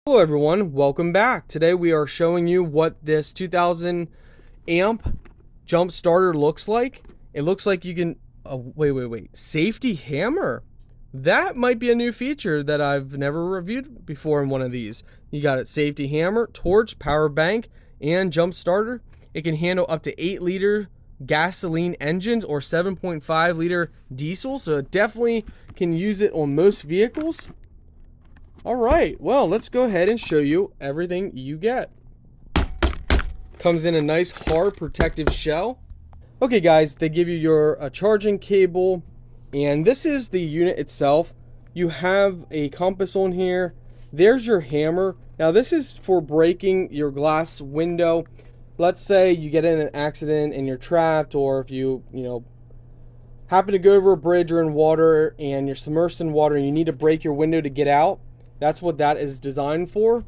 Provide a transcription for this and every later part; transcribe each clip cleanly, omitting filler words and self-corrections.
Hello everyone, welcome back. Today we are showing you what this 2000 amp jump starter looks like. It looks like you can, wait, safety hammer. That might be a new feature that I've never reviewed before in one of these. You got it, safety hammer, torch, power bank, and jump starter. It can handle up to 8-liter gasoline engines or 7.5-liter diesel, so it definitely can use it on most vehicles. Alright, well, let's go ahead and show you everything you get. Comes in a nice hard protective shell. Okay guys, they give you your charging cable, and this is the unit itself. You have a compass on here. There's your hammer. Now this is for breaking your glass window. Let's say you get in an accident and you're trapped, or if you happen to go over a bridge or in water and you're submersed in water and you need to break your window to get out. That's what that is designed for.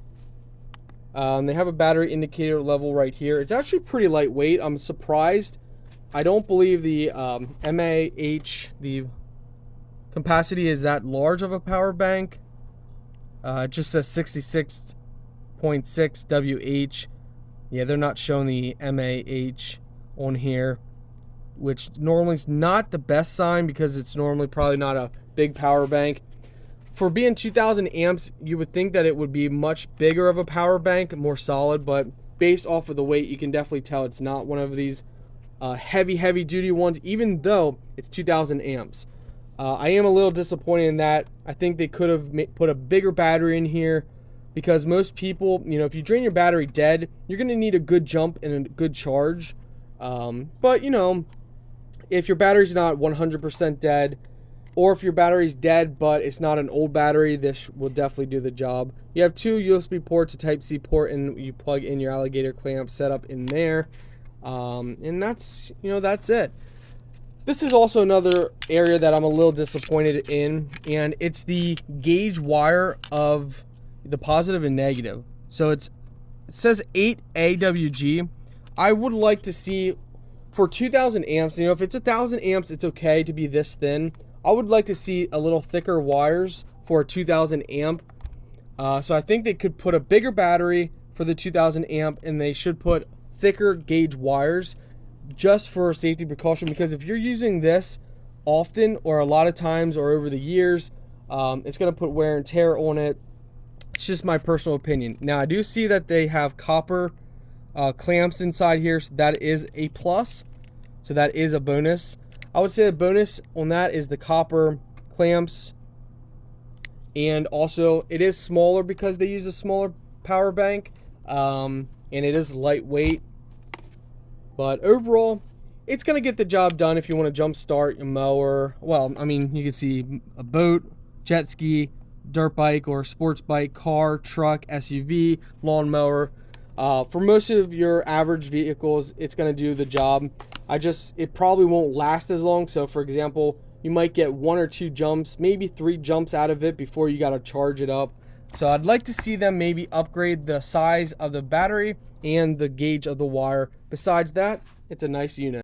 They have a battery indicator level right here. It's actually pretty lightweight. I'm surprised. I don't believe the mAh, the capacity is that large of a power bank. It just says 66.6 WH. Yeah, they're not showing the mAh on here, which normally is not the best sign because it's normally probably not a big power bank. For being 2000 amps, you would think that it would be much bigger of a power bank, more solid, but based off of the weight, you can definitely tell it's not one of these heavy duty ones, even though it's 2000 amps. I am a little disappointed in that. I think they could have put a bigger battery in here, because most people, if you drain your battery dead, you're going to need a good jump and a good charge. But if your battery's not 100% dead, or if your battery's dead but it's not an old battery, this will definitely do the job. You have two USB ports, a Type-C port, and you plug in your alligator clamp setup in there. And that's it. This is also another area that I'm a little disappointed in, and it's the gauge wire of the positive and negative. So it says 8 AWG. I would like to see, for 2000 amps, if it's 1000 amps, it's okay to be this thin. I would like to see a little thicker wires for a 2000 amp. So I think they could put a bigger battery for the 2000 amp, and they should put thicker gauge wires just for safety precaution, because if you're using this often or a lot of times or over the years, it's going to put wear and tear on it. It's just my personal opinion. Now I do see that they have copper clamps inside here, so that is a plus. So that is a bonus. I would say the bonus on that is the copper clamps, and also it is smaller because they use a smaller power bank, and it is lightweight. But overall, it's going to get the job done if you want to jump start your mower. Well, I mean, you can see a boat, jet ski, dirt bike or sports bike, car, truck, SUV, lawnmower. For most of your average vehicles, it's going to do the job. It probably won't last as long. So for example, you might get 1 or 2 jumps, maybe 3 jumps out of it before you got to charge it up. So I'd like to see them maybe upgrade the size of the battery and the gauge of the wire. Besides that, it's a nice unit.